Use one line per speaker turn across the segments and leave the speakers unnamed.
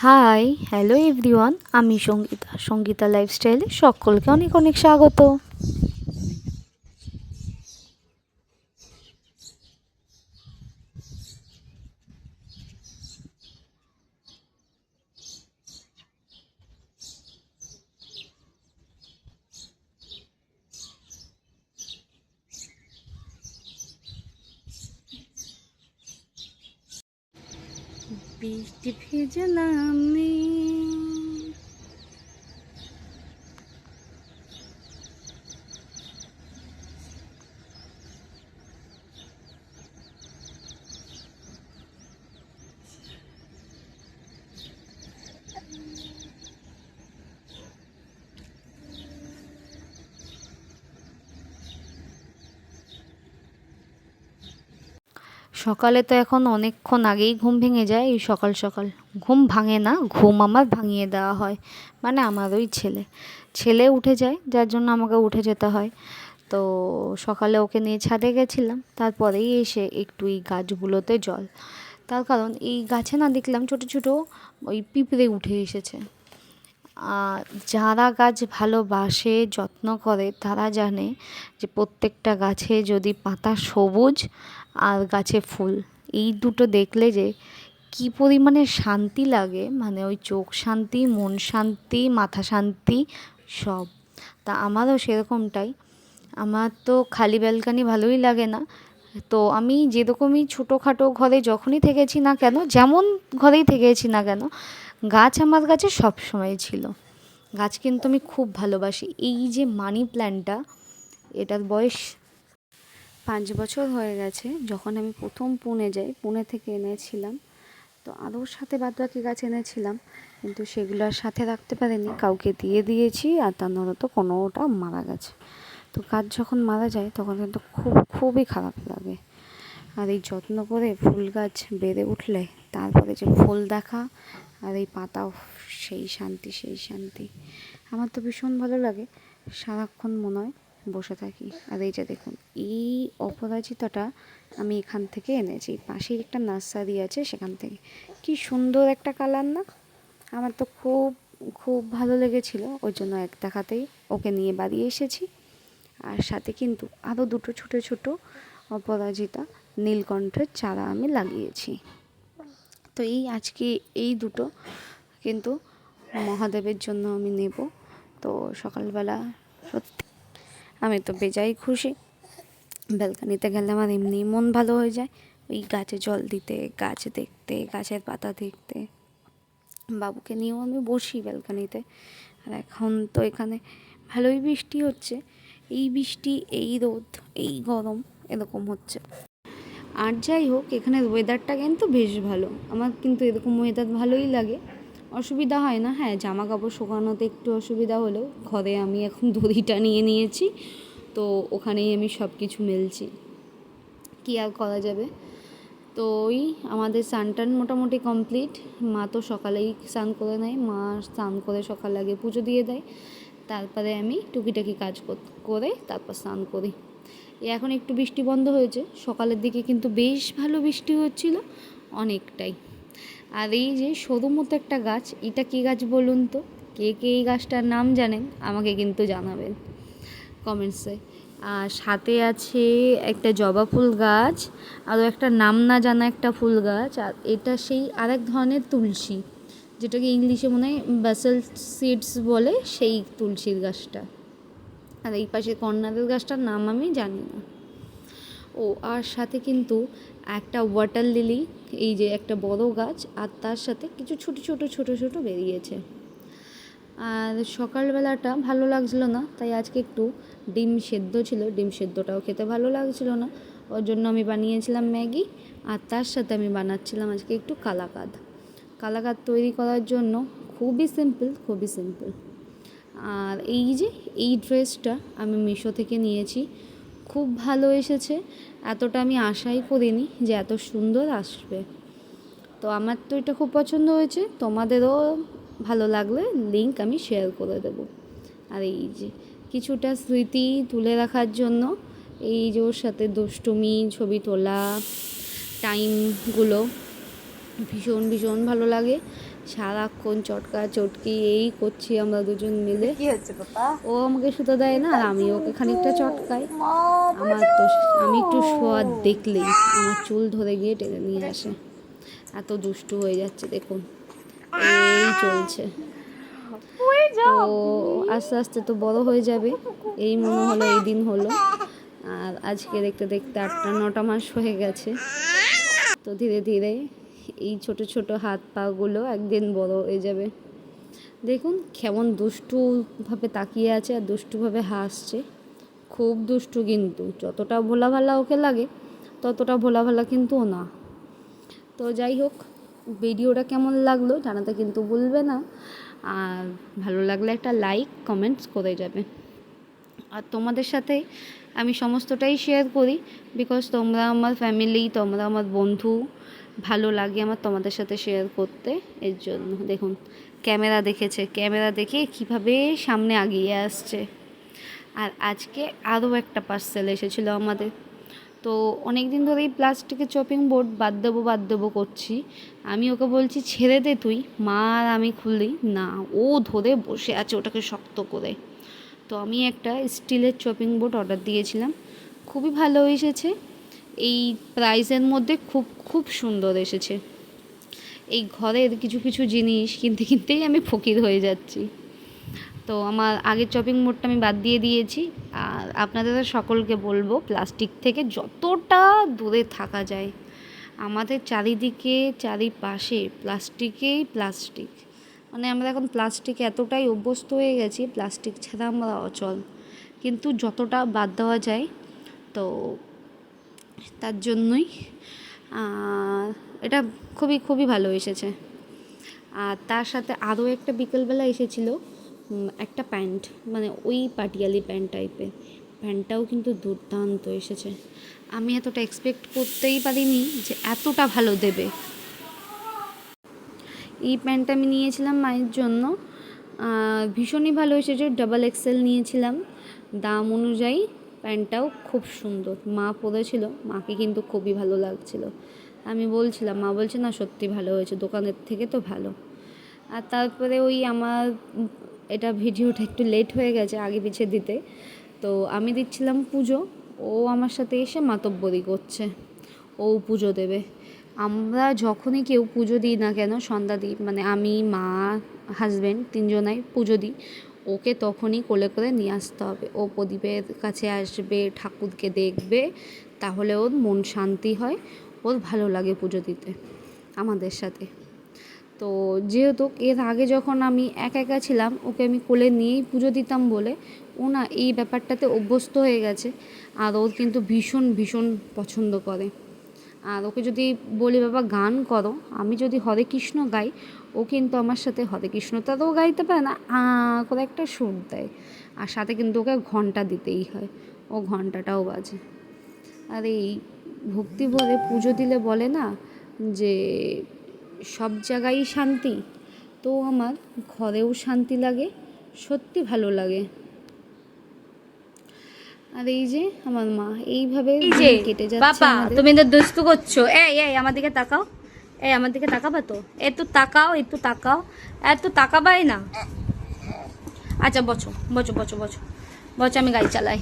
High, hello everyone. আমি সঙ্গীতা, সঙ্গীতা লাইফস্টাইলে সকলকে অনেক অনেক স্বাগত। বৃষ্টি ভেজে নামে সকালে তো এখন অনেকক্ষণ আগেই ঘুম ভেঙে যায়। এই সকাল সকাল ঘুম ভাঙে না, ঘুম আমার ভাঙিয়ে দেওয়া হয়। মানে আমার ওই ছেলে উঠে যায়, যার জন্য আমাকে উঠে যেতে হয়। তো সকালে ওকে নিয়ে ছাদে গেছিলাম, তারপরেই এসে একটু এই গাছগুলোতে জল। তার কারণ এই গাছে না দেখলাম ছোট ছোট ওই পিঁপড়ে উঠে এসেছে। যারা গাছ ভালোবাসে, যত্ন করে, তারা জানে যে প্রত্যেকটা গাছে যদি পাতা সবুজ আর গাছে ফুল, এই দুটো দেখলে যে কী পরিমাণে শান্তি লাগে, মানে ওই চোখ শান্তি, মন শান্তি, মাথা শান্তি সব। তা আমারও সেরকমটাই। আমার তো খালি ব্যালকানি ভালোই লাগে না। তো আমি যেরকমই ছোটোখাটো ঘরে যখনই থেকেছি না কেন, যেমন ঘরেই থেকেছি না কেন, গাছ আমার কাছে সবসময় ছিল। গাছ কিন্তু আমি খুব ভালোবাসি। এই যে মানি প্ল্যান্টটা, এটার বয়স 5 বছর হয়ে গেছে। যখন আমি প্রথম পুনে যাই, পুনে থেকে এনেছিলাম। তো আরও সাথে বাদবাকি গাছ এনেছিলাম, কিন্তু সেগুলো আর সাথে রাখতে পারিনি, কাউকে দিয়ে দিয়েছি। আর তার নয়তো কোনোটা মারা গেছে। তো গাছ যখন মারা যায় তখন কিন্তু খুবই খারাপ লাগে। আর এই যত্ন করে ফুল গাছ বেড়ে উঠলে তারপরে যে ফুল দেখা আর এই পাতা, সেই শান্তি, সেই শান্তি। আমার তো ভীষণ ভালো লাগে। সারাক্ষণ মনে হয় বসে থাকি। আর এই যে দেখুন, এই অপরাজিতাটা আমি এখান থেকে এনেছি, পাশেই একটা নার্সারি আছে, সেখান থেকে। কি সুন্দর একটা কালার না! আমার তো খুব খুব ভালো লেগেছিল, ওই জন্য এক দেখাতেই ওকে নিয়ে বাড়ি এসেছি। আর সাথে কিন্তু আরও দুটো ছোটো ছোটো অপরাজিতা নীলকণ্ঠের চারা আমি লাগিয়েছি। তো এই আজকে এই দুটো কিন্তু মহাদেবের জন্য আমি নেব। তো সকালবেলা সত্যি আমি তো বেজায় খুশি। ব্যালকানিতে গেলে আমার এমনি মন ভালো হয়ে যায়, ওই গাছে জল দিতে, গাছ দেখতে, গাছের পাতা দেখতে। বাবুকে নিয়েও আমি বসি ব্যালকানিতে। আর এখন তো এখানে ভালোই বৃষ্টি হচ্ছে। এই বৃষ্টি, এই রোদ, এই গরম এরকম হচ্ছে। আর যাই হোক, এখানের ওয়েদারটা কিন্তু বেশ ভালো। আমার কিন্তু এরকম ওয়েদার ভালোই লাগে, অসুবিধা হয় না। হ্যাঁ, জামা কাপড় শুকানোতে একটু অসুবিধা হলেও ঘরে আমি এখন দড়িটা নিয়ে নিয়েছি, তো ওখানেই আমি সব কিছু মেলছি। কী আর করা যাবে। তো ওই আমাদের স্নান টান মোটামুটি কমপ্লিট। মা তো সকালেই স্নান করে নেয়, মা স্নান করে সকাল আগে পুজো দিয়ে দেয়। তারপরে আমি টুকিটাকি কাজ করে তারপর স্নান করি। এখন একটু বৃষ্টি বন্ধ হয়েছে, সকালের দিকে কিন্তু বেশ ভালো বৃষ্টি হচ্ছিল, অনেকটাই। আর এই যে সরু মতো একটা গাছ, এটা কী গাছ বলুন তো? কে কে এই গাছটার নাম জানেন আমাকে কিন্তু জানাবেন কমেন্টসে। আর সাথে আছে একটা জবা ফুল গাছ, আরও একটা নাম না জানা একটা ফুল গাছ। আর এটা সেই আরেক ধরনের তুলসী, যেটাকে ইংলিশে মনে হয় ব্যাসেল সিডস বলে, সেই তুলসীর গাছটা। আর এই পাশে কর্নারের গাছটার নাম আমি জানি না। ও আর সাথে কিন্তু একটা ওয়াটার লিলি, এই যে একটা বড় গাছ, আর তার সাথে কিছু ছোটো বেরিয়েছে। আর সকালবেলাটা ভালো লাগছিল না, তাই আজকে একটু ডিম সেদ্ধ ছিল, ডিম সেদ্ধটাও খেতে ভালো লাগছিল না, ওর জন্য আমি বানিয়েছিলাম ম্যাগি। আর তার সাথে আমি বানাচ্ছিলাম আজকে একটু কালাকাদ তৈরি করার জন্য খুবই সিম্পল। আর এই যে এই ড্রেসটা আমি মিশো থেকে নিয়েছি, খুব ভালো এসেছে। এতটা আমি আশাই করিনি যে এত সুন্দর আসবে। তো আমার তো এটা খুব পছন্দ হয়েছে, তোমাদেরও ভালো লাগলে লিংক আমি শেয়ার করে দেবো। আর এই যে কিছুটা স্মৃতি তুলে রাখার জন্য, এই যে ওর সাথে দুষ্টুমি ছবি তোলা টাইমগুলো ভীষণ ভালো লাগে। সারাক্ষণ চটকা চটকি এই করছি আমরা দুজন মিলে।
কি হচ্ছে পাপা?
ও আমাকে শুতে দেয় না আর আমি ওকে খানিকটা চটকাই। আমার তো আমি একটু শোয়া দেখলেই আমার চুল ধরে গিয়ে টেনে নিয়ে আসে, এত দুষ্টু হয়ে যাচ্ছে দেখুন। এই চলছে। তো আস্তে আস্তে তো বড় হয়ে যাবে, এই মনে হলো এই দিন হলো। আর আজকে দেখতে দেখতে 8-9 মাস হয়ে গেছে। তো ধীরে ধীরে এই ছোট ছোট হাত পাগুলো একদিন বড় হয়ে যাবে। দেখুন কেমন দুষ্টুভাবে তাকিয়ে আছে আর দুষ্টুভাবে হাসছে। খুব দুষ্টু, কিন্তু যতটা ভোলা ভালা ওকে লাগে ততটা ভোলা ভালা কিন্তু ও না। তো যাই হোক, ভিডিওটা কেমন লাগলো জানাতে কিন্তু ভুলবে না। আর ভালো লাগলে একটা লাইক কমেন্টস করে যাবে। আর তোমাদের সাথে আমি সমস্তটাই শেয়ার করি, বিকজ তোমরা আমার ফ্যামিলি, তোমরা আমার বন্ধু। ভালো লাগে আমার তোমাদের সাথে শেয়ার করতে, এর জন্য। দেখুন ক্যামেরা দেখেছে, ক্যামেরা দেখে কীভাবে সামনে আগিয়ে আসছে। আর আজকে আরও একটা পার্সেল এসেছিলো আমাদের। তো অনেক দিন ধরেই প্লাস্টিকের চপিং বোর্ড বাদ দেবো করছি। আমি ওকে বলছি ছেড়ে দে তুই, মা আর আমি খুলি না, ও ধরে বসে আছে ওটাকে শক্ত করে। তো আমি একটা স্টিলের চপিং বোর্ড অর্ডার দিয়েছিলাম, খুবই ভালো এসেছে। এই প্রাইসের মধ্যে খুব খুব সুন্দর এসেছে। এই ঘরের কিছু কিছু জিনিস কিনতে কিনতেই আমি ফকির হয়ে যাচ্ছি। তো আমার আগের চপিং বোর্ডটা আমি বাদ দিয়ে দিয়েছি। আর আপনাদের সকলকে বলবো প্লাস্টিক থেকে যতটা দূরে থাকা যায়। আমাদের চারিদিকে চারিপাশে প্লাস্টিকেই প্লাস্টিক, মানে আমরা এখন প্লাস্টিকে এতটাই অভ্যস্ত হয়ে গেছি, প্লাস্টিক ছাড়া আমরা অচল। কিন্তু যতটা বাদ দেওয়া যায়, তো তার জন্যই এটা খুবই খুবই ভালো এসেছে। আর তার সাথে আরও একটা বিকেলবেলা এসেছিলো একটা প্যান্ট, মানে ওই পাটিয়ালি প্যান্ট টাইপের। প্যান্টটাও কিন্তু দুর্দান্ত এসেছে। আমি এতটা এক্সপেক্ট করতেই পারিনি যে এতটা ভালো দেবে। এই প্যান্টটা আমি নিয়েছিলাম মায়ের জন্য, ভীষণই ভালো এসেছে। ডাবল এক্সেল নিয়েছিলাম। দাম অনুযায়ী প্যান্টটাও খুব সুন্দর, মা পরেছিল, মাকে কিন্তু খুবই ভালো লাগছিল। আমি বলছিলাম, মা বলছে না সত্যি ভালো হয়েছে, দোকানের থেকে তো ভালো। আর তারপরে ওই আমার এটা ভিডিওটা একটু লেট হয়ে গেছে আগে পিছিয়ে দিতে। তো আমি দিচ্ছিলাম পুজো, ও আমার সাথে এসে মাতব্বরি করছে, ও পুজো দেবে। আমরা যখনই কেউ পুজো দিই না কেন, সন্ধ্যা দিই, মানে আমি, মা, হাজব্যান্ড তিনজনাই পুজো দিই, ওকে তখনই কোলে করে নিয়ে আসতে হবে। ও প্রদীপের কাছে আসবে, ঠাকুরকে দেখবে, তাহলে ওর মন শান্তি হয়, ওর ভালো লাগে পুজো দিতে আমাদের সাথে। তো যেহেতু এর আগে যখন আমি একা একা ছিলাম, ওকে আমি কোলে নিয়েই পুজো দিতাম বলে ও না এই ব্যাপারটাতে অভ্যস্ত হয়ে গেছে। আর ওর কিন্তু ভীষণ ভীষণ পছন্দ করে। আর ওকে যদি বলি বাবা গান করো, আমি যদি হরে কৃষ্ণ গাই, ও কিন্তু আমার সাথে হরে কৃষ্ণটা তো গাইতে পারে না, করে একটা সুর দেয়। আর সাথে কিন্তু ওকে ঘন্টা দিতেই হয়, ও ঘন্টাটাও বাজে। আর এই ভক্তি ভরে পুজো দিলে বলে না যে সব জায়গায় শান্তি, তো আমার ঘরেও শান্তি লাগে, সত্যি ভালো লাগে। আর এই যে আমার মা এইভাবে কেটে যাচ্ছে।
বাবা তুমি তো দুষ্টু করছো। এই এই আমার দিকে তাকাও, এই আমার দিকে তাকাবা তো, একটু তাকাও, একটু তাকাও, এত তাকাবাই না। আচ্ছা বসো বসো বসো বসো বসো, আমি গাড়ি চালাই।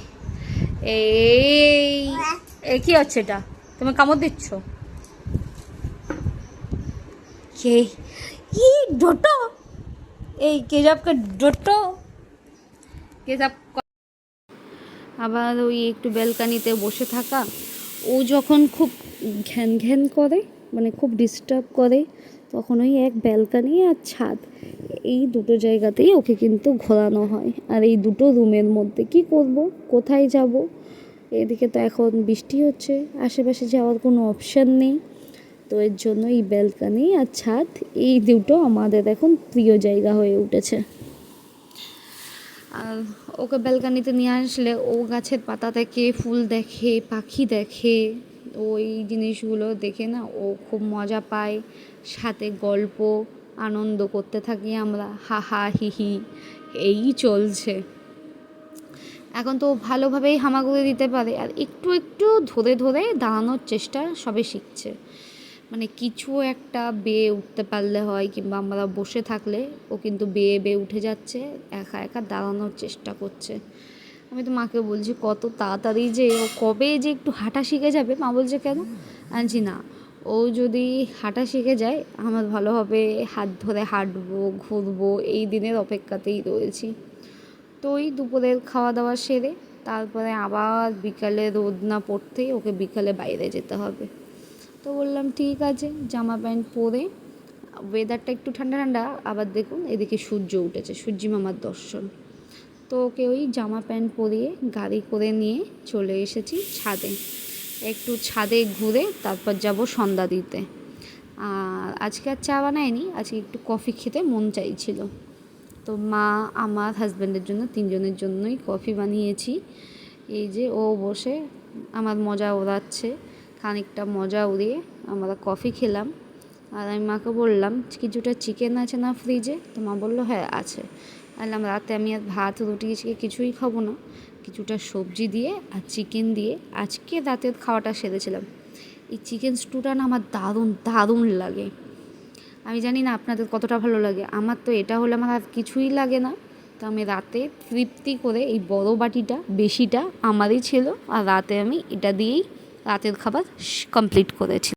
এই কি হচ্ছে এটা, তুমি কামড় দিচ্ছ? কে ই ডোটো, এই কেজাবকে ডোটো কেজাব।
আবার ওই একটু ব্যালকানিতে বসে থাকা, ও যখন খুব ঘ্যান ঘ্যান করে, মানে খুব ডিস্টার্ব করে, তখন ওই এক ব্যালকানি আর ছাদ, এই দুটো জায়গাতেই ওকে কিন্তু ঘোরানো হয়। আর এই দুটো রুমের মধ্যে কি করব, কোথায় যাব? এদিকে তো এখন বৃষ্টি হচ্ছে, আশেপাশে যাওয়ার কোনো অপশান নেই। তো এর জন্য এই ব্যালকানি আর ছাদ, এই দুটো আমাদের এখন প্রিয় জায়গা হয়ে উঠেছে। আর ওকে ব্যালকানিতে নিয়ে আসলে ও গাছের পাতা দেখে, ফুল দেখে, পাখি দেখে, ওই জিনিসগুলো দেখে না ও খুব মজা পায়। সাথে গল্প আনন্দ করতে থাকি আমরা, হা হা হি হি, এই চলছে। এখন তো ভালোভাবেই হামাগুড়ি দিতে পারে, আর একটু একটু ধরে ধরে দাঁড়ানোর চেষ্টা সবে শিখছে। মানে কিছু একটা বেয়ে উঠতে পারলে হয়, কিংবা আমরা বসে থাকলে ও কিন্তু বেয়ে বেয়ে উঠে যাচ্ছে, একা একা দাঁড়ানোর চেষ্টা করছে। আমি তো মাকে বলছি কত তাড়াতাড়ি যে ও কবে যে একটু হাঁটা শিখে যাবে। মা বলছে কেন? আনছি না, ও যদি হাঁটা শিখে যায় আমার ভালো হবে, হাত ধরে হাঁটবো, ঘুরবো, এই দিনের অপেক্ষাতেই রয়েছি। তো ওই দুপুরের খাওয়া দাওয়া সেরে তারপরে আবার বিকালে রোদ না পড়তেই ওকে বিকালে বাইরে যেতে হবে। তো বললাম ঠিক আছে, জামা প্যান্ট পরে, ওয়েদারটা একটু ঠান্ডা ঠান্ডা, আবার দেখুন এদিকে সূর্য উঠেছে, সূর্যি মামার দর্শন। তো ওকে ওই জামা প্যান্ট পরিয়ে গাড়ি করে নিয়ে চলে এসেছি ছাদে। একটু ছাদে ঘুরে তারপর যাব সন্ধ্যা দিতে। আর আজকে আর চা বানায়নি, আজকে একটু কফি খেতে মন চাইছিল। তো মা, আমার হাজব্যান্ডের জন্য, তিনজনের জন্যই কফি বানিয়েছি। এই যে ও বসে আমার মজা ওড়াচ্ছে, খানিকটা মজা উড়িয়ে আমরা কফি খেলাম। আর আমি মাকে বললাম কিছুটা চিকেন আছে না ফ্রিজে? তো মা বললো হ্যাঁ আছে। বললাম রাতে আমি আর ভাত রুটি কিছুই খাবো না, কিছুটা সবজি দিয়ে আর চিকেন দিয়ে আজকে রাতের খাওয়াটা সেরেছিলাম। এই চিকেন স্টুটা না আমার দারুণ দারুণ লাগে। আমি জানি না আপনাদের কতটা ভালো লাগে, আমার তো এটা হলে আমার আর কিছুই লাগে না। তো আমি রাতে তৃপ্তি করে এই বড় বাটিটা বেশিটা আমারই ছিল, আর রাতে আমি এটা দিয়েই রাতের খাবার কমপ্লিট করেছি।